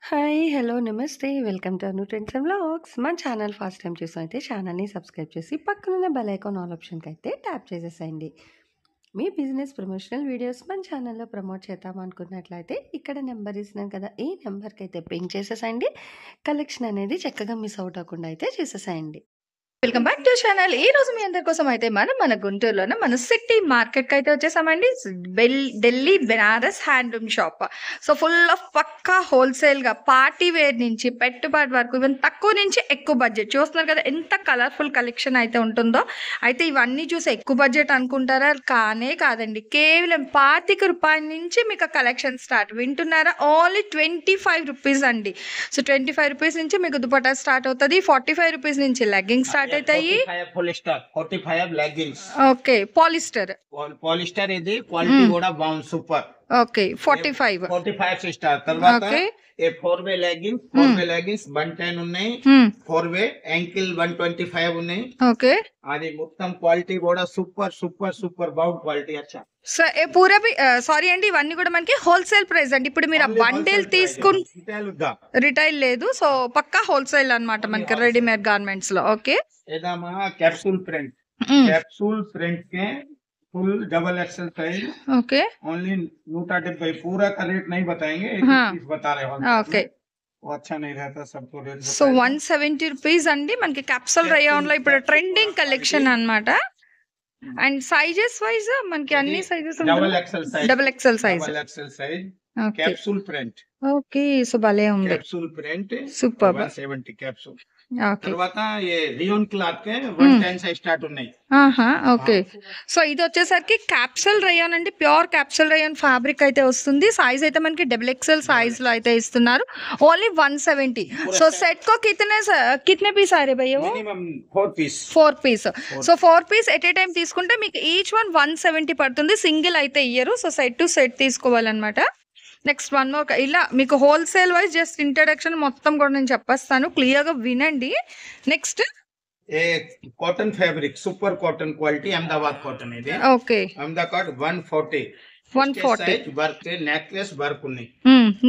Hi! Hello! నమస్తే. Welcome to Anu trends and vlogs. మన channel first time చూసినైతే ఛానల్‌ని subscribe చేసి పక్కనున్న బెల్ ఐకాన్ ఆల్ ఆప్షన్‌కైతే ట్యాప్ చేసేసేయండి. మీ బిజినెస్ ప్రమోషనల్ వీడియోస్ మన ఛానల్‌లో ప్రమోట్ చేద్దామనుకున్నట్లయితే ఇక్కడ నెంబర్ ఇస్తున్నాను కదా! ఈ నెంబర్‌కైతే పింగ్ చేసేసేయండి. కలెక్షన్ అనేది చక్కగా మిస్ అవుట్ అవ్వకుండా అయితే చేసేసేయండి. Welcome back to channel. ఈ రోజు మీ అందరి కోసం అయితే మన గుంటూరులోనే మన సిటీ మార్కెట్ కి అయితే వచ్చేసామండి. Delhi Banaras handloom shop. So full of పక్కా హోల్సేల్ గా పార్టీ వేర్ నుంచి పెట్టుబడి వరకు ఈవెన్ తక్కువ నుంచి ఎక్కువ బడ్జెట్ చూస్తున్నారు కదా, ఎంత కలర్ఫుల్ కలెక్షన్ అయితే ఉంటుందో. అయితే ఇవన్నీ చూసి ఎక్కువ బడ్జెట్ అనుకుంటారా? కానే కాదండి, కేవలం ₹25 నుంచి మీకు కలెక్షన్ స్టార్ట్. వింటున్నారా? ఓన్లీ ₹25 అండి. సో ₹25 నుంచి మీకు దుపట్టా స్టార్ట్ అవుతుంది. ₹45 నుంచి లెగ్గింగ్ స్టార్ట్ అవుతాయి. 45 లెగ్గిన్స్. Okay, polyester. పాలిస్టర్ ఇది క్వాలిటీ కూడా బాగుంది, సూపర్. ఓకే, 45. 45 స్టార్. తర్వాత ఓకే. ఏ 4 వే లెగ్గిన్స్ 110 ఉన్నాయి. 4 వే యాంకిల్ 125 ఉన్నాయి. ఓకే. అది మొత్తం క్వాలిటీ కూడా సూపర్ సూపర్ సూపర్ బాగుంది క్వాలిటీ. అచ్చా సో ఏ పూరా సారీ అండి, ఇవన్నీ కూడా మనకి హోల్సేల్ ప్రైస్ అండి. ఇప్పుడు మీరు ఆ బండిల్ తీసుకుని రిటైల్ లేదు, సో పక్కా హోల్సేల్ అన్నమాట మనకి రెడీమేడ్ గార్మెంట్స్ లో. ఓకే. ఏదమ్మా कैप्सूल प्रिंट के full double XL size. Okay. Only 170. पूरा का रेट नहीं बताएंगे, एक हाँ. पीस बता रहे हो. ఓకే. वो अच्छा नहीं रहता, सबको रेट సో ₹170 అండి మనకి క్యాప్సూల్ రయాన్ లో ఇప్పుడు ట్రెండింగ్ కలెక్షన్ అన్నమాట. అండ్ సైజెస్ వైజ్ మనకి అన్ని sizes double XL size. Double XL size. Okay. Capsule print. Okay. So భలే ఉంది. Capsule print super. 170 capsule. Okay. తర్వాత ये रियोन क्लॉथ के 110 से स्टार्ట్ ఉన్నాయి. ఆహా. ఓకే. సో ఇది వచ్చేసరికి క్యాప్సూల్ రయాన్ అండి, ప్యూర్ క్యాప్సూల్ రయాన్ ఫ్యాబ్రిక్ అయితే వస్తుంది. సైజ్ అయితే మనకి డబుల్ ఎక్సెల్ సైజ్ లో అయితే ఇస్తున్నారు. ఓన్లీ 170. సో సెట్ को कितने पीस आ रहे भैया? वो minimum 4 piece. 4 piece. So 4 piece at a time తీసుకుంటే మీకు ఈచ్ వన్ 170 పడుతుంది. సింగిల్ అయితే ఇయ్యరు. సో సెట్ టు సెట్ తీసుకోవాలన్నమాట. నెక్స్ట్ వన్ మోర్, ఇలా మీకు హోల్సేల్ వైజ్ జస్ట్ ఇంట్రడక్షన్ మొత్తం కూడా నేను చెప్పేస్తాను, క్లియర్ గా వినండి. Next a cotton fabric, super cotton quality, Ahmedabad cotton ఇది. Okay. Ahmedabad 140. 140 work, necklace work ఉన్నాయి.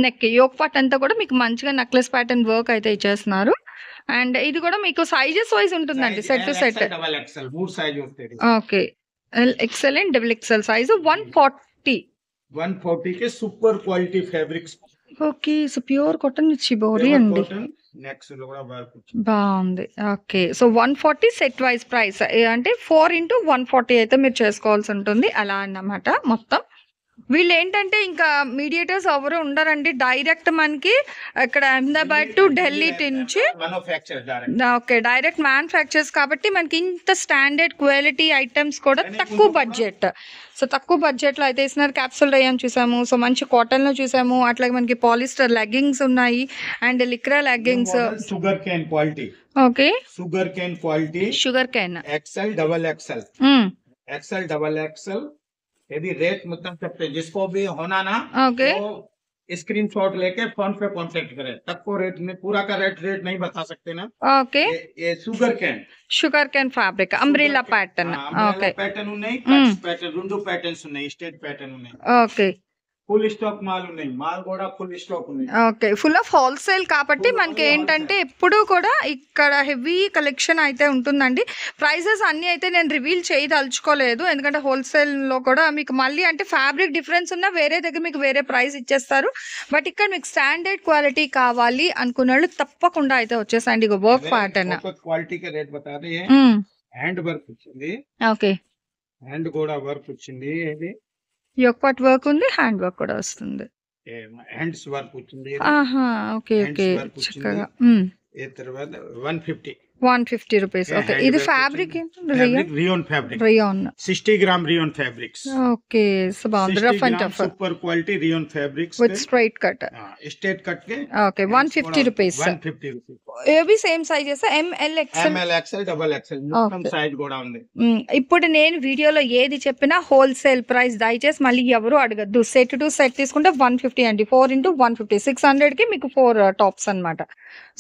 నెక్ యోక్ పార్ట్ అంతా కూడా మీకు మంచిగా నెక్లెస్ ప్యాటర్న్ వర్క్ అయితే ఇచ్చేస్తున్నారు. అండ్ ఇది కూడా మీకు సైజెస్ వైజ్ ఉంటుందండి, set to set. Double XL 3 size ఉంటుంది. Okay. XL and double XL size 140. 140 के super quality fabrics. Okay. So pure cotton shibori అండి, నెక్స్ట్ లో కూడా వర్క్ బాగుంది. Okay. So 140 set wise price అంటే 4x140 అయితే మీరు చేసుకోవాల్సి ఉంటుంది, అలా అన్నమాట మొత్తం. వీళ్ళు ఏంటంటే ఇంకా మీడియేటర్స్ ఎవరు ఉండరండి, డైరెక్ట్ మనకి ఇక్కడ అహ్మదాబాద్ టు ఢిల్లీ నుంచి ఓకే డైరెక్ట్ మ్యానుఫ్యాక్చర్స్ కాబట్టి మనకి ఇంత స్టాండర్డ్ క్వాలిటీ ఐటమ్స్ కూడా తక్కువ బడ్జెట్. సో తక్కువ బడ్జెట్ లో అయితే ఇస్తున్నారు. క్యాప్సూల్ రయాన్ చూసాము, సో మంచి కాటన్ లో చూసాము, అట్లాగే మనకి పాలిస్టర్ లెగ్గింగ్స్ ఉన్నాయి and lycra leggings. Sugar cane quality. Okay. Sugar cane quality, sugar cane XL double XL. यदि रेट मतलब सकते, जिसको भी होना ना, ओके, वो स्क्रीनशॉट लेके फोन पे कांटेक्ट करे. तक रेट में पूरा का रेट नहीं बता सकते ना. ఓకే. ये sugar cane fabric umbrella pattern. Okay. Pattern ఉన్నాయి, కట్స్ ప్యాటర్న్, రెండు ప్యాటర్న్స్ ఉన్నాయి, స్టేట్ ప్యాటర్న్ ఉన్నాయి. ఓకే. ఫుల్ స్టాక్ మాల్ ఉన్నాయి, మాల్ కూడా ఫుల్ స్టాక్ ఉన్నాయి. ఓకే. ఫుల్ ఆఫ్ హోల్సేల్ కాబట్టి మనకి ఏంటంటే ఎప్పుడు కూడా ఇక్కడ హెవీ కలెక్షన్ అయితే ఉంటుందండి. ప్రైజెస్ అన్ని అయితే నేను రివీల్ చేయదలుచుకోలేదు, ఎందుకంటే హోల్సేల్ లో కూడా మీకు మళ్ళీ అంటే ఫ్యాబ్రిక్ డిఫరెన్స్ ఉన్నా వేరే దగ్గర మీకు వేరే ప్రైస్ ఇచ్చేస్తారు. బట్ ఇక్కడ మీకు స్టాండర్డ్ క్వాలిటీ కావాలి అనుకున్న వాళ్ళు తప్పకుండా అయితే వచ్చేసండి. వర్క్ ప్యాటర్న్ క్వాలిటీ కే రేట్ బతా రే. హ్యాండ్ వర్క్ వచ్చింది. ఓకే. హ్యాండ్ కూడా వర్క్ వచ్చింది. ఇది యోక్ పార్ట్ వర్క్ ఉంది, హ్యాండ్ వర్క్ కూడా వస్తుంది. హ్యాండ్స్ వర్క్ వచ్చింది. ఆహా. ఓకే. ఓకే. చక్కగా. ఏ తర్వాత 150. ₹150. ఓకే. ఇది fabric rayon fabric, rayon 60 gram rayon fabrics. Okay. So బాగుంది, rough and tough super quality rayon fabrics with straight cut. Straight cut के ఓకే. ₹150. 150. ఏవి same sizes M L XL double XL మొత్తం size కూడా ఉంది. ఇప్పుడు నేను వీడియోలో ఏది చెప్పినా హోల్సేల్ ప్రైస్, దయచేసి మళ్ళీ ఎవరు అడగద్దు. సెట్ టు సెట్ తీసుకుంటే 150 అండి, 4x150 600 కి మీకు 4 టాప్స్ అన్నమాట.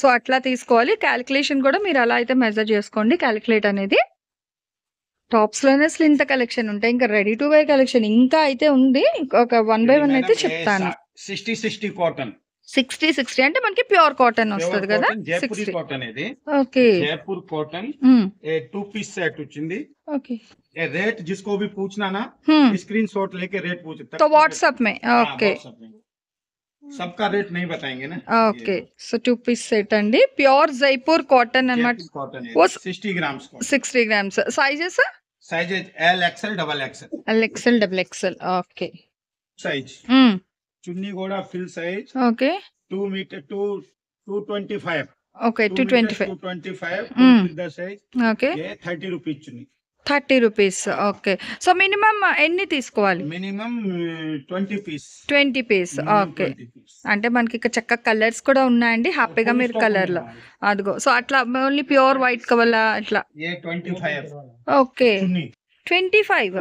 సో అట్లా తీసుకోవాలి. క్యాలిక్యులేషన్ కూడా మీరు అలా అయితే మెజర్ చేసుకోండి. క్యాలిక్యులేట్ అనేది టాప్స్ లోనే అసలు ఇంత కలెక్షన్ ఉంటాయి, ఇంకా రెడీ టు వేర్ కలెక్షన్ ఇంకా అయితే ఉంది. ఒక 1 by 1 అయితే చెప్తాను. 60 కాటన్ 60 అంటే మనకి ప్యూర్ కాటన్ వస్తుంది కదా. జైపూరి 60. కాటన్ ఇది, ఓకే. जयपुर कॉटन, హ్మ్. ये 2 पीस सेट వచ్చింది. ఓకే. ये रेट जिसको भी पूछना ना, హ్మ్. स्क्रीनशॉट लेके रेट पूछ सकता तो व्हाट्सएप में. ఓకే. सबका रेट नहीं बताएंगे ना. ఓకే. సో 2 పీస్ సెట్ అండి, ప్యూర్ జైపూర్ కాటన్ అన్నమాట. कॉटन वो 60 grams 60 grams. Sizes size L XL double XL L XL double XL. Okay. Size. Hmm. चुन्नी गोड़ा फिल size okay. 2 metre 225. Okay. 225. 225 Hmm. full the size. Okay. ये 30 रुपीज चुन्नी. 30 rupees. Okay. So minimum ఎన్ని తీసుకోవాలి? Minimum 20 piece. 20 piece. Okay. అంటే మనకి ఇక్కడ చక్క కలర్స్ కూడా ఉన్నాయండి, హ్యాపీగా మీరు కలర్ లో అదిగో. సో అట్లా ఓన్లీ ప్యూర్ వైట్ కవలా అట్లా. ये 25 ఓకే. चुन्नी. 25.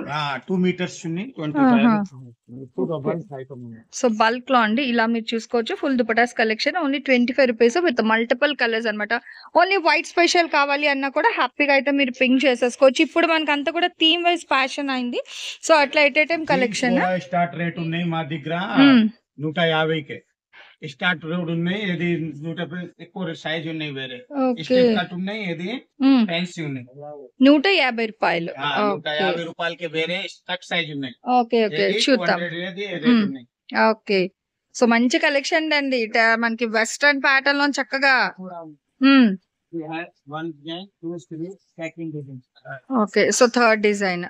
2 मीटर्स चुन्नी ఆహా. 25. సో బల్క్ లో అండి ఇలా మీరు చూసుకోవచ్చు. Full dupattas collection only 25 rupees with multiple colours అన్నమాట. ఓన్లీ వైట్ స్పెషల్ కావాలి అన్నా కూడా హ్యాపీగా అయితే మీరు పింక్ చేసేసుకోవచ్చు. ఇప్పుడు మనకి అంతా కూడా థీమ్ వైజ్ ఫ్యాషన్ అయింది. సో అట్లా at a time collection. Start rate ఉన్నాయి మా దగ్గర 150 స్టార్ట్ రేట్ ఉన్నాయి. ఇది 150 ఎక్కువ సైజ్ ఉన్నాయి, వేరే ఓకే. కట్ ఉన్నాయి, ఇది ఫ్యాన్సీ ఉన్నాయి. 150 రూపాయలు. 150 రూపాయలకి వేరే కట్ సైజ్ ఉన్నాయి. ఓకే. ఓకే, చూద్దాం. 200 ఏది రేట్ ఉన్నాయి. ఓకే. సో మంచి కలెక్షన్ అండి, మనకి వెస్టర్న్ ప్యాటర్న్ లో చక్కగా. One design, 2 3 packing design. Okay. So third design.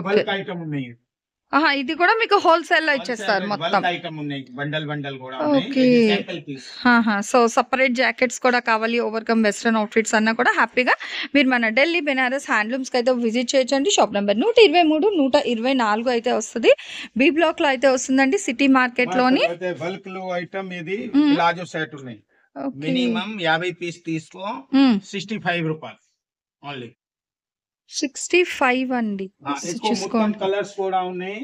Bulk item ఉన్నాయి. ఆహా, ఇది కూడా మీకు హోల్సేల్ లో ఇచ్చేస్తారు మొత్తం. బల్క్ ఐటమ్ ఉన్నాయి, బండల్ బండల్ కూడా ఉన్నాయి. ఓకే. ఇది sample piece. So separate jackets కూడా కావాలి, ఓవర్కమ్ వెస్ట్రన్ అవుట్ఫిట్స్ అన్నా కూడా హ్యాపీగా మీరు మన ఢిల్లీ బెనారస్ హ్యాండ్లూమ్స్ కి అయితే విజిట్ చేయొచ్చండి. షాప్ నెంబర్ 123 124 అయితే వస్తుంది. బి బ్లాక్ లో అయితే వస్తుందండి, సిటీ మార్కెట్ లోని. బల్క్ లో ఐటమ్ ఇది ప్లాజో సెట్ ఉన్నాయి. మినిమం 50 పీస్ తీసుకో 65 రూపాయలు ఓన్లీ. 65 అండి. చూసుకోండి. కలర్స్ కూడా ఉన్నాయి,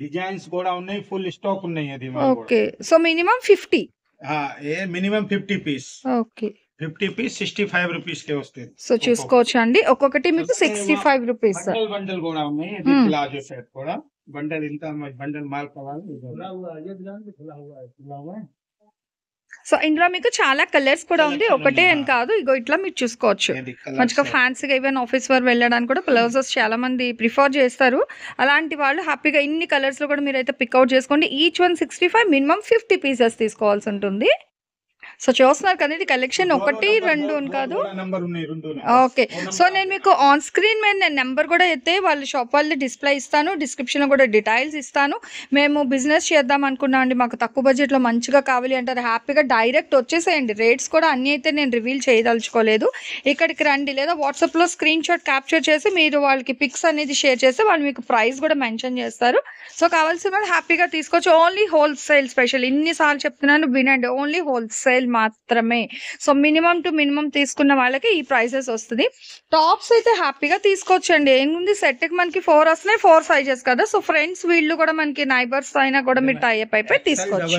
డిజైన్స్ కూడా ఉన్నాయి, ఫుల్ స్టాక్ ఉన్నాయి. అది ఓకే. So minimum 50. ఏ minimum 50 piece. Okay. 50 piece 65 rupees కే వస్తుంది. సో చూసుకోవచ్చు అండి, ఒక్కొక్కటి మీకు 65 రూపీస్. బండల్ బండల్ కూడా ఉన్నాయి. ఇది ప్లాజో సెట్ కూడా బండల్, ఇంత బండల్ మాల్ కావాలి. సో ఇందులో మీకు చాలా కలర్స్ కూడా ఉంది, ఒకటే అని కాదు. ఇగో ఇట్లా మీరు చూసుకోవచ్చు. మంచిగా ఫ్యాన్సీగా ఈవెన్ ఆఫీస్ వర్ వెళ్ళడానికి కూడా బ్లౌజెస్ చాలా మంది ప్రిఫర్ చేస్తారు. అలాంటి వాళ్ళు హ్యాపీగా ఇన్ని కలర్స్ లో కూడా మీరు అయితే పిక్అవుట్ చేసుకోండి. ఈచ్ 165, మినిమం 50 పీసెస్ తీసుకోవాల్సి ఉంటుంది. సో చూస్తున్నారు కదా, ఇది కలెక్షన్ 1 2 అని కాదు. ఓకే. సో నేను మీకు ఆన్ స్క్రీన్ మీద నేను నెంబర్ కూడా అయితే వాళ్ళ షాప్ వాళ్ళది డిస్ప్లే ఇస్తాను, డిస్క్రిప్షన్ లో కూడా డీటెయిల్స్ ఇస్తాను. మేము బిజినెస్ చేద్దాం అనుకున్నాం అండి, మాకు తక్కువ బడ్జెట్ లో మంచిగా కావాలి అంటారు, హ్యాపీగా డైరెక్ట్ వచ్చేసేయండి. రేట్స్ కూడా అన్ని అయితే నేను రివీల్ చేయదలుచుకోలేదు. ఇక్కడికి రండి, లేదా వాట్సాప్ లో స్క్రీన్ షాట్ క్యాప్చర్ చేసి మీరు వాళ్ళకి పిక్స్ అనేది షేర్ చేస్తే వాళ్ళు మీకు ప్రైస్ కూడా మెన్షన్ చేస్తారు. సో కావాల్సిన వాళ్ళు హ్యాపీగా తీసుకోవచ్చు. ఓన్లీ హోల్సేల్ స్పెషల్, ఇన్నిసార్లు చెప్తున్నాను వినండి, ఓన్లీ హోల్సేల్ మాత్రమే. సో మినిమం టు మినిమం తీసుకున్న వాళ్ళకి ఈ ప్రైసెస్ వస్తుంది. టాప్స్ అయితే హ్యాపీగా తీసుకోవచ్చండి. ఏముంది, సెట్ కి మనకి 4 వస్తున్నాయి, 4 సైజెస్ కదా. సో ఫ్రెండ్స్ వీళ్ళు కూడా మనకి నైబర్స్ అయినా కూడా మీరు టైప్ అయిపోయి తీసుకోవచ్చు.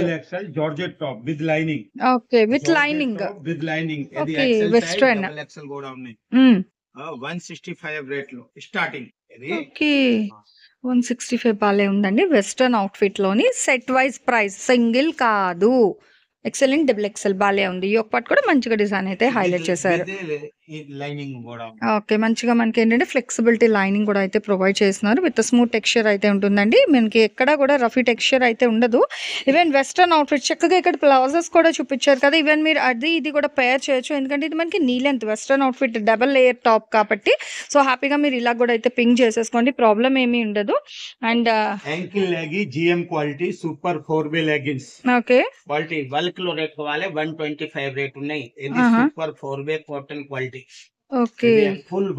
Georgette top with lining. Okay, with lining. With lining. Okay, western. XL కూడా ఉన్నాయి. 165 రేట్ లో స్టార్టింగ్. ఓకే, 165 బాలే ఉందండి. వెస్టర్న్ అవుట్ఫిట్ లోని సెట్ వైజ్ ప్రైస్, సింగిల్ కాదు. ఎక్సెలెంట్, డబుల్ ఎక్సెల్ బాలే ఉంది. ఈ ఒక్క పార్ట్ కూడా మంచిగా డిజైన్ అయితే హైలైట్ చేశారు. ఓకే, మంచిగా మనకి ఏంటంటే ఫ్లెక్సిబిలిటీ లైనింగ్ కూడా అయితే ప్రొవైడ్ చేస్తున్నారు. విత్ స్మూత్ టెక్స్చర్ అయితే ఉంటుందండి. మనకి ఎక్కడ కూడా రఫీ టెక్స్చర్ అయితే ఉండదు. ఈవెన్ వెస్టర్న్ అవుట్ఫిట్ చక్కగా ఇక్కడ ప్లౌజెస్ కూడా చూపించారు కదా. ఈవెన్ మీరు అది ఇది కూడా పేర్ చేయొచ్చు, ఎందుకంటే ఇది మనకి knee length western outfit double layer top కాబట్టి. సో హ్యాపీగా మీరు ఇలా కూడా అయితే పింక్ చేసేసుకోండి, ప్రాబ్లం ఏమీ ఉండదు. And ankle legging GM quality super 4-way leggings. Okay, quality bulk లో రేట్ కావాలి 125 రేట్ ఉన్నాయి. ఇది super 4-way cotton quality. Okay, full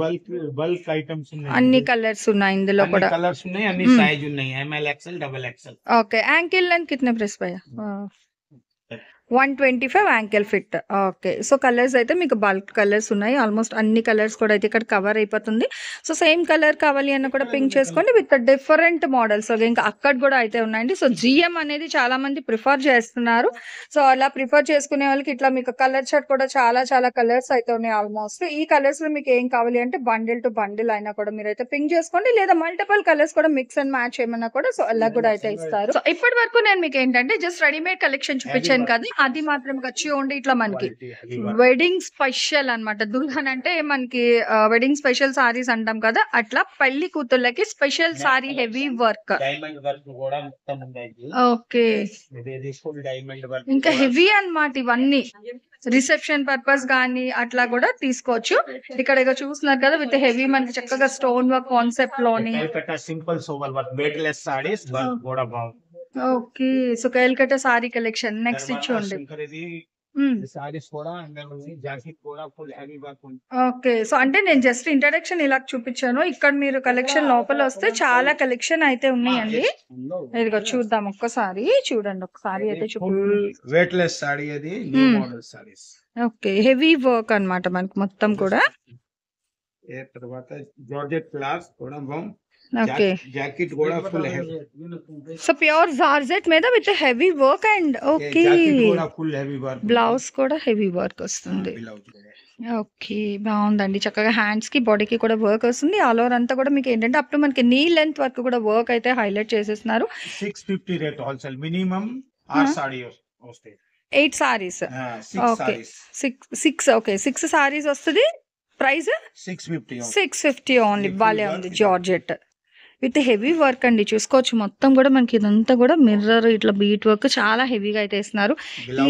bulk items ఉన్నాయి. అన్ని కలర్స్ ఉన్నాయి ఇందులో కూడా. కలర్స్ ఉన్నాయి, అన్ని సైజ్ ఉన్నాయి, ML XL XXL. Okay, ankle length కిतने ప్రైస్ భయ్యా? 125 ankle fit. Okay. So colours అయితే మీకు బల్క్ కలర్స్ ఉన్నాయి. ఆల్మోస్ట్ అన్ని కలర్స్ కూడా అయితే ఇక్కడ కవర్ అయిపోతుంది. సో సేమ్ కలర్ కావాలి అన్న కూడా పింక్ చేసుకోండి విత్ డిఫరెంట్ మోడల్స్. ఇంకా అక్కడ కూడా అయితే ఉన్నాయండి. సో జిఎం అనేది చాలా మంది ప్రిఫర్ చేస్తున్నారు. సో అలా ప్రిఫర్ చేసుకునే వాళ్ళకి ఇట్లా మీకు కలర్ చార్ట్ కూడా చాలా చాలా కలర్స్ అయితే ఉన్నాయి. ఆల్మోస్ట్ ఈ కలర్స్ లో మీకు ఏం కావాలి అంటే బండిల్ టు బండిల్ అయినా కూడా మీరు అయితే పింక్ చేసుకోండి, లేదా మల్టిపుల్ కలర్స్ కూడా మిక్స్ అండ్ మ్యాచ్ ఏమన్నా కూడా సో అలా కూడా అయితే ఇస్తారు. సో ఇప్పటి వరకు నేను మీకు ఏంటంటే జస్ట్ రెడీమేడ్ కలెక్షన్ చూపించాను కదా, అది మాత్రం చూడండి ఇట్లా మనకి వెడ్డింగ్ స్పెషల్ అన్నమాట. దుల్హన్ అంటే మనకి వెడ్డింగ్ స్పెషల్ సారీస్ అంటాం కదా, అట్లా పెళ్లి కూతుళ్ళకి special sari heavy work. Diamond work కూడా మొత్తం ఉంది. ఓకే, ఇది ఫుల్ డైమండ్ వర్క్, ఇంకా హెవీ అన్నమాట ఇవన్నీ. రిసెప్షన్ పర్పస్ గానీ అట్లా కూడా తీసుకోవచ్చు. ఇక్కడ ఇక చూస్తున్నారు కదా విత్ హెవీ మనకి చక్కగా స్టోన్ వర్క్ కాన్సెప్ట్ లోని simple sober work, weightless saris కూడా బాగుంది. Okay. So Calcutta sari collection next ఇచ్చుకోండి. సారీస్ కూడా జాకెట్ కూడా ఫుల్ హెవీ వర్క్ ఉంది. ఓకే. సో అంటే నేను జస్ట్ ఇంట్రడక్షన్ ఇలా చూపించాను. ఇక్కడ మీరు కలెక్షన్ లోపల వస్తే చాలా కలెక్షన్ అయితే ఉన్నాయండి. ఇదిగో చూద్దాం ఒక్కసారి. చూడండి ఒకసారి అయితే వెయిట్లెస్ సారీ, అది new model saris. Okay, heavy work అన్నమాట మనకి మొత్తం కూడా. తర్వాత జార్జెట్ క్లాత్ కూడా బాగుంది. ఓకే, జాకెట్ కూడా full heavy. So pure georgette మీద with heavy work and okay full heavy work. Blouse కూడా హెవీ వర్క్ వస్తుంది. ఓకే, బాగుందండి. చక్కగా హ్యాండ్స్ కి బాడీకి కూడా వర్క్ వస్తుంది. ఆల్ ఓవర్ అంతా కూడా మీకు ఏంటంటే అప్ టు మనకి నీ లెంత్ వరకు కూడా వర్క్ అయితే హైలైట్ చేసేస్తున్నారు. 650 రేట్ హోల్సేల్. మినిమం 8 సారీ వస్తాయి. 8 సారీస్. ఓకే, 6 ఓకే 6 సారీస్ వస్తుంది. Price 650 only. బాలే ఉంది. జార్జెట్ విత్ హెవీ వర్క్ అండి. చూసుకోవచ్చు మొత్తం కూడా మనకి ఇదంతా కూడా మిర్రర్ ఇట్లా బీట్ వర్క్ చాలా హెవీగా అయితే ఇస్తున్నారు.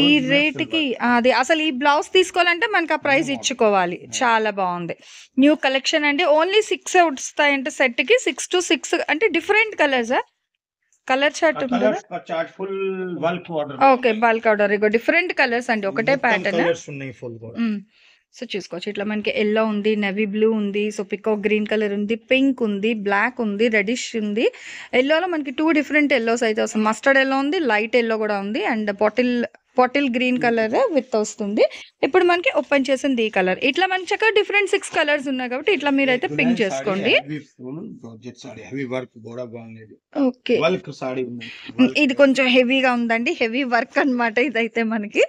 ఈ రేట్ కి అది అసలు ఈ బ్లౌజ్ తీసుకోవాలంటే మనకి ఆ ప్రైస్ ఇచ్చుకోవాలి. చాలా బాగుంది. న్యూ కలెక్షన్ అండి. ఓన్లీ 6 వస్తాయంటే సెట్ కి 6 to 6 అంటే different colours. Colour chart okay, bulk order. ఇగో డిఫరెంట్ కలర్స్ అండి, ఒకటే ప్యాటర్న్. సో చూసుకోవచ్చు ఇట్లా మనకి ఎల్లో ఉంది, నెవీ బ్లూ ఉంది, సో పికాక్ గ్రీన్ కలర్ ఉంది, పింక్ ఉంది, బ్లాక్ ఉంది, రెడిష్ ఉంది. ఎల్లోలో మనకి 2 డిఫరెంట్ ఎల్లోస్ అయితే వస్తుంది. మస్టర్డ్ ఎల్లో ఉంది, లైట్ ఎల్లో కూడా ఉంది, and bottle green colour with వస్తుంది. ఇప్పుడు మనకి ఓపెన్ చేసింది ఈ కలర్. ఇట్లా మనకి చక్కగా డిఫరెంట్ 6 కలర్స్ ఉన్నాయి కాబట్టి ఇట్లా మీరు అయితే పింక్ చేసుకోండి. ఓకే, ఇది కొంచెం హెవీగా ఉందండి. హెవీ వర్క్ అన్నమాట ఇదైతే మనకి.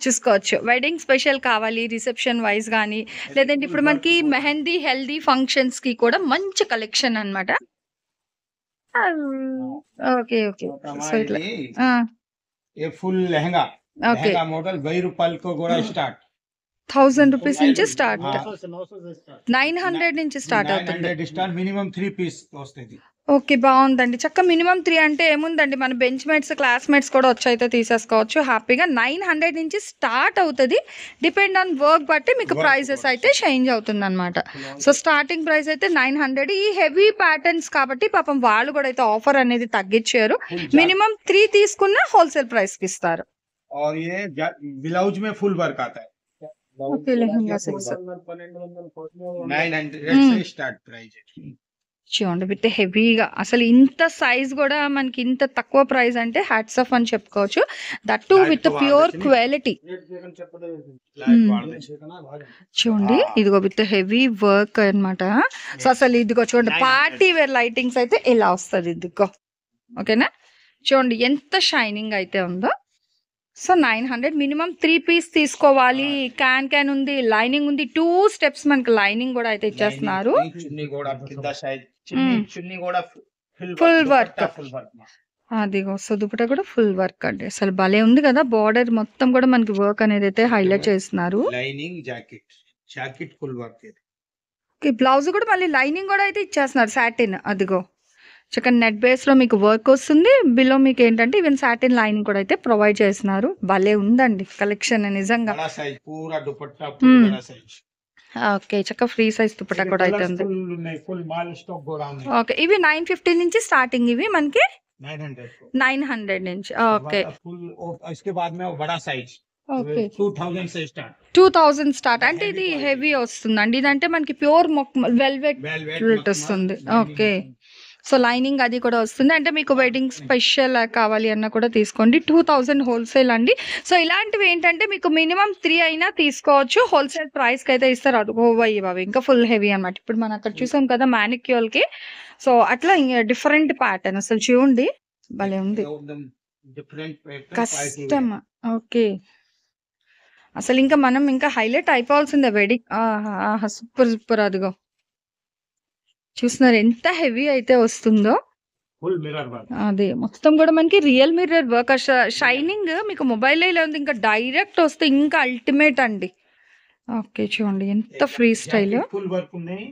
చూసుకోవచ్చు వెడ్డింగ్ స్పెషల్ కావాలి రిసెప్షన్ వైజ్ కానీ, లేదంటే ఇప్పుడు మనకి మెహందీ హెల్దీ ఫంక్షన్స్ కి కూడా మంచి కలెక్షన్ అన్నమాట. Okay okay. సో ఇట్లా ఫుల్ లెహంగా మోడల్ 1000 రూపాయలతో కూడా స్టార్ట్. 1000 రూపీస్ నుంచి స్టార్ట్, 900 నుంచి స్టార్ట్ అవుతుంది. మినిమం 3 పీస్ వస్తుంది. ఓకే, బాగుందండి. చక్క మినిమం 3 అంటే ఏముందండి, మన బెంచ్ మేట్స్ క్లాస్మేట్స్ కూడా వచ్చి అయితే తీసేసుకోవచ్చు హ్యాపీగా. 900 నుంచి స్టార్ట్ అవుతుంది. డిపెండ్ ఆన్ వర్క్ బట్టి మీకు ప్రైజెస్ అయితే చేంజ్ అవుతుంది అనమాట. సో స్టార్టింగ్ ప్రైస్ అయితే 900. ఈ హెవీ ప్యాటర్న్స్ కాబట్టి పాపం వాళ్ళు కూడా అయితే ఆఫర్ అనేది తగ్గించారు. మినిమం 3 తీసుకున్న హోల్సేల్ ప్రైస్ కి ఇస్తారు. బ్లౌజ్ మే ఫుల్ వర్క్ आता है. Okay, lehenga 900 start price. చూడండి విత్ హెవీగా. అసలు ఇంత సైజ్ కూడా మనకి ఇంత తక్కువ ప్రైస్ అంటే హ్యాట్స్ ఆఫ్ అని చెప్పుకోవచ్చు. That to with pure quality. చూడండి ఇదిగో విత్ హెవీ వర్క్ అన్నమాట. సో అసలు ఇదిగో చూడండి పార్టీ వేర్ లైటింగ్స్ అయితే ఇలా వస్తుంది. ఇదిగో ఓకేనా, చూడండి ఎంత షైనింగ్ అయితే ఉందో. సో 900 మినిమం 3 పీస్ తీసుకోవాలి. క్యాన్ ఉంది, లైనింగ్ ఉంది, 2 స్టెప్స్ మనకి లైనింగ్ కూడా అయితే ఇచ్చేస్తున్నారు. ఫుల్ వర్క్ అదిగో. సో దుపట్టా కూడా ఫుల్ వర్క్ అండి. అసలు భలే ఉంది కదా. బార్డర్ మొత్తం కూడా మనకి వర్క్ అనేది అయితే హైలైట్ చేస్తున్నారు. Lining jacket full work. Blouse కూడా మళ్ళీ లైనింగ్ కూడా అయితే ఇచ్చేస్తున్నారు. సాటిన్ అదిగో చక్కగా నెట్ బేస్ లో మీకు వర్క్ వస్తుంది. బిలో మీకు ఏంటంటే ఈవెన్ సాటిన్ లైనింగ్ కూడా అయితే ప్రొవైడ్ చేస్తున్నారు. భలే ఉందండి కలెక్షన్ నిజంగా. ఓకే, చక్కగా ఫ్రీ సైజ్ దుపట్టా కూడా అయితే ఉంది. ఓకే, ఇవి 950 నుంచి స్టార్టింగ్. ఇవి మనకి 900 నుంచి. Okay, 2000 start. అంటే ఇది హెవీ వస్తుంది అండి. ఇదంటే మనకి ప్యూర్ వెల్వెట్ వస్తుంది. ఓకే, సో లైనింగ్ అది కూడా వస్తుంది. అంటే మీకు వెడ్డింగ్ స్పెషల్ కావాలి అన్న కూడా తీసుకోండి. 2000 హోల్సేల్ అండి. సో ఇలాంటివి ఏంటంటే మీకు మినిమం 3 అయినా తీసుకోవచ్చు. హోల్సేల్ ప్రైస్కి అయితే ఇస్తారు. అవి ఇంకా ఫుల్ హెవీ అన్నమాట. ఇప్పుడు మనం అక్కడ చూసాం కదా మ్యానిక్యూర్కి. సో అట్లా డిఫరెంట్ ప్యాటర్న్ అసలు చూడండి, భలే ఉంది. కష్టం. ఓకే, అసలు ఇంకా మనం ఇంకా హైలైట్ అయిపోవాల్సిందే వెడ్డింగ్. Super super. అదిగో చూస్తున్నారు ఎంత హెవీ అయితే వస్తుందో. Full mirror work. అదే మొత్తం కూడా మనకి రియల్ మిర్రర్ వర్క్. షైనింగ్ మీకు మొబైల్ ఇలా ఉంది, ఇంకా డైరెక్ట్ వస్తే ఇంకా అల్టిమేట్ అండి. ఓకే చూడండి ఎంత ఫ్రీ స్టైల్. ఫుల్ వర్క్ ఉన్నాయి,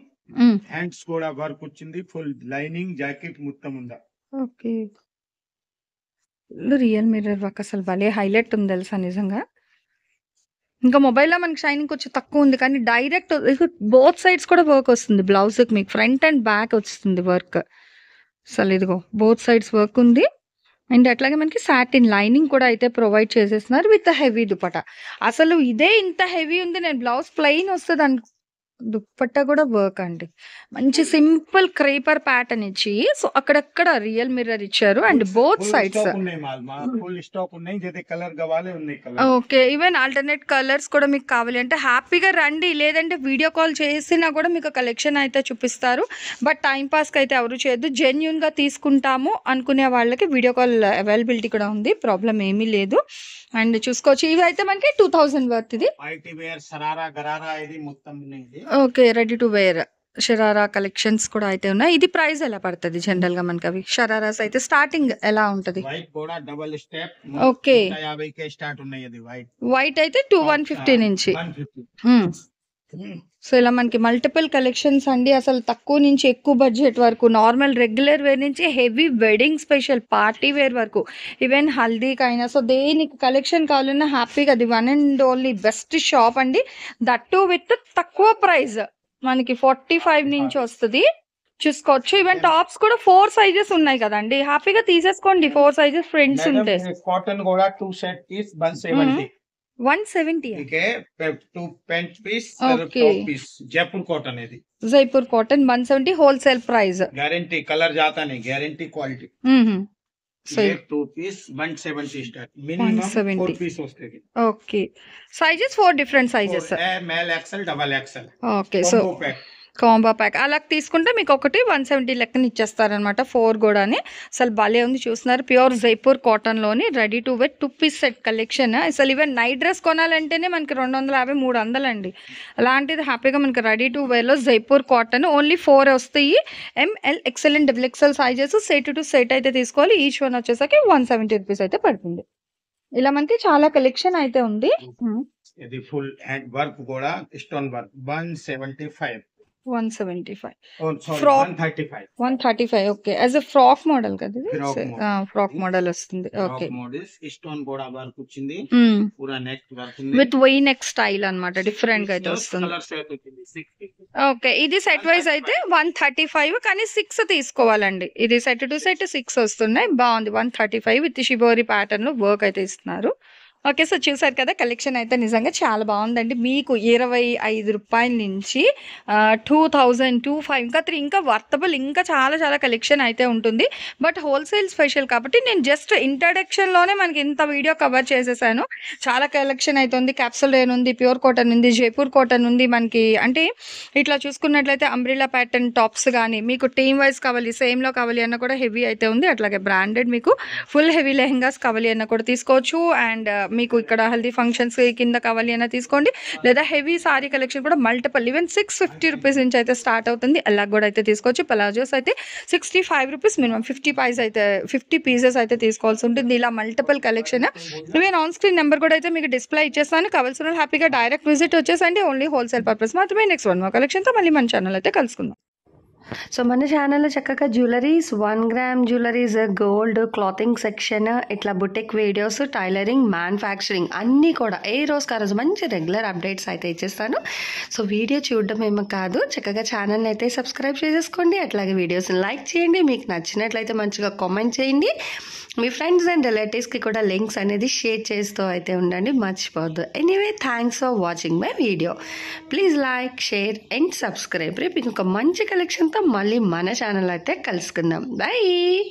హ్యాండ్స్ కూడా వర్క్ వచ్చింది. ఫుల్ లైనింగ్ జాకెట్ మొత్తం ఉందా. ఓకే, రియల్ మిర్రర్ వర్క్ అసలు భలే హైలైట్ ఉంది తెలుసా నిజంగా. ఇంకా మొబైల్లో మనకి షైనింగ్ కొంచెం తక్కువ ఉంది, కానీ డైరెక్ట్ బోత్ సైడ్స్ కూడా వర్క్ వస్తుంది. బ్లౌజ్కి మీకు ఫ్రంట్ అండ్ బ్యాక్ వస్తుంది వర్క్. అసలు ఇదిగో బోత్ సైడ్స్ వర్క్ ఉంది. అండ్ అట్లాగే మనకి సాటిన్ లైనింగ్ కూడా అయితే ప్రొవైడ్ చేసేస్తున్నారు విత్ హెవీ దుపట్టా. అసలు ఇదే ఇంత హెవీ ఉంది, నేను బ్లౌజ్ ప్లెయిన్ వస్తుంది దుప్పట్టా కూడా వర్క్ అండి. మంచి సింపుల్ క్రేపర్ ప్యాటర్న్ ఇచ్చి సో అక్కడక్కడ రియల్ మిర్రర్ ఇచ్చారు. And both sides full stock ఉన్నాయి. జైతే కలర్ కావాలి ఉన్నాయి colour. Okay, even alternate colours కూడా మీకు కావాలి అంటే హ్యాపీగా రండి. లేదంటే వీడియో కాల్ చేసినా కూడా మీకు కలెక్షన్ అయితే చూపిస్తారు. బట్ టైం పాస్కి అయితే ఎవరు చేయొద్దు. జెన్యూన్గా తీసుకుంటాము అనుకునే వాళ్ళకి వీడియో కాల్ అవైలబిలిటీ కూడా ఉంది, ప్రాబ్లం ఏమీ లేదు. అండ్ చూసుకోవచ్చు, ఇవి అయితే మనకి 2000 వర్త్. ఇది okay, ready to wear sharara collections కూడా అయితే ఉన్నాయి. ఇది ప్రైస్ ఎలా పడుతుంది జనరల్ గా మనకి? అవి షరారాస్ అయితే స్టార్టింగ్ ఎలా ఉంటది? ఓకే, వైట్ అయితే 150 నుంచి. సో ఇలా మనకి మల్టిపుల్ కలెక్షన్స్ అండి. అసలు తక్కువ నుంచి ఎక్కువ బడ్జెట్ వరకు, నార్మల్ రెగ్యులర్ వేర్ నుంచి heavy wedding special party wear వరకు, ఈవెన్ హల్దీకైనా. సో దేనికి కలెక్షన్ కావాలన్నా హ్యాపీగా అది one and only best shop అండి. దట్టు విత్ తక్కువ ప్రైస్. మనకి 45 నుంచి వస్తుంది, చూసుకోవచ్చు. ఈవెన్ టాప్స్ కూడా 4 సైజెస్ ఉన్నాయి కదండి, హ్యాపీగా తీసేసుకోండి. 4 సైజెస్ ఫ్రెండ్స్ ఉంటాయి. కాటన్ కూడా 2 set piece 170. 170 2 pant piece top piece Jaipur cotton. ఇది Jaipur cotton 170 wholesale price. Guarantee colour जाता नहीं, guarantee quality. So 2 piece 170 start, minimum 4 piece వస్తుంది. Okay, sizes 4 different sizes. M L XL double XL. Okay, so combo pack అలా తీసుకుంటే మీకు ఒకటి 170 లెక్కన ఇచ్చేస్తారనమాట. 4 కూడాని. అసలు భలే ఉంది, చూస్తున్నారు. ప్యూర్ జైపూర్ కాటన్ లోని ready to wear 2 piece set collection. అసలు ఈవెన్ నైట్ డ్రెస్ కొనాలంటేనే మనకి 250 300 అండి. అలాంటిది హ్యాపీగా మనకి రెడీ టు వేర్ లో జైపూర్ కాటన్ ఓన్లీ 4 వస్తాయి. M L XL and double XL sizes set to set అయితే తీసుకోవాలి. ఈచ్ వన్ వచ్చేసరికి 170 రూపీస్ అయితే పడుతుంది. ఇలా మనకి చాలా కలెక్షన్ అయితే ఉంది. ఇది ఫుల్ హ్యాండ్ వర్క్ కూడా stone work 175. 175 frock 135. Okay, as a frock model కదా ఇది. ఫ్రాక్ మోడల్ వస్తుంది. ఓకే, స్టోన్ కూడా వర్క్ వచ్చింది. పూరా నెక్ వర్క్ ఉంది విత్ వై నెక్ స్టైల్ అన్నమాట. డిఫరెంట్ గా అయితే వస్తుంది. ఓకే, ఇది సెట్ వైజ్ అయితే 135, కానీ 6 తీసుకోవాలండి. ఇది సెట్ టు సెట్ 6 వస్తున్నాయి. బాగుంది. 135 విత్ షిబోరి ప్యాటర్న్ లో వర్క్ అయితే ఇస్తున్నారు. ఓకే, సో చూసారు కదా, కలెక్షన్ అయితే నిజంగా చాలా బాగుందండి. మీకు 25 రూపాయల నుంచి 2000, 25 ఇంకా 3 ఇంకా వర్తబుల్ ఇంకా చాలా చాలా కలెక్షన్ అయితే ఉంటుంది. బట్ హోల్సేల్ స్పెషల్ కాబట్టి నేను జస్ట్ ఇంట్రడక్షన్లోనే మనకి ఇంత వీడియో కవర్ చేసేసాను. చాలా కలెక్షన్ అయితే ఉంది. క్యాప్సూల్ రేన్ ఉంది, ప్యూర్ కాటన్ ఉంది, జైపూర్ కాటన్ ఉంది. మనకి అంటే ఇట్లా చూసుకున్నట్లయితే అంబ్రిల్లా ప్యాటర్న్ టాప్స్ కానీ మీకు టీమ్ వైజ్ కావాలి, సేమ్లో కావాలి అన్న కూడా హెవీ అయితే ఉంది. అట్లాగే బ్రాండెడ్ మీకు ఫుల్ హెవీ లెహెంగాస్ కావాలి అన్న కూడా తీసుకోవచ్చు. అండ్ మీకు ఇక్కడ హెల్దీ ఫంక్షన్స్ కింద కావాలి అన్న తీసుకోండి. లేదా హెవీ సారీ కలెక్షన్ కూడా మల్టిపుల్ ఈవెన్ 650 రూపీస్ నుంచి అయితే స్టార్ట్ అవుతుంది. అలా కూడా అయితే తీసుకోవచ్చు. పలాజోస్ అయితే 65 రూపీస్ మినిమం 50 పీసెస్ అయితే తీసుకోవాల్సి ఉంటుంది. ఇలా multiple collection. Even on screen number కూడా అయితే మీకు డిస్ప్లే ఇచ్చేస్తాను. కావాల్సిన హ్యాపీగా డైరెక్ట్ విజిట్ వచ్చేసండి. ఓన్లీ హోల్సేల్ పర్పస్ మాత్రమే. నెక్స్ట్ వన్ కలెక్షన్తో మళ్ళీ మన ఛానల్ అయితే కలుసుకుందాం. సో మన ఛానల్లో చక్కగా jewelleries, 1 gram jewelleries, gold, clothing section, ఇట్లా బుటిక్ వీడియోస్, టైలరింగ్, మ్యానుఫ్యాక్చరింగ్ అన్నీ కూడా ఏ రోజుకి ఆ రోజు మంచి రెగ్యులర్ అప్డేట్స్ అయితే ఇచ్చేస్తాను. సో వీడియో చూడడం ఏమో కాదు, చక్కగా ఛానల్ని అయితే సబ్స్క్రైబ్ చేసేసుకోండి. అట్లాగే వీడియోస్ని లైక్ చేయండి. మీకు నచ్చినట్లయితే మంచిగా కామెంట్ చేయండి. మీ ఫ్రెండ్స్ అండ్ రిలేటివ్స్కి కూడా లింక్స్ అనేది షేర్ చేస్తూ అయితే ఉండండి, మర్చిపోవద్దు. Anyway, thanks for watching my video. Please like, share and subscribe. రేపు ఇంకొక మంచి కలెక్షన్తో మళ్ళీ మన ఛానల్ అయితే కలుసుకుందాం. బాయ్.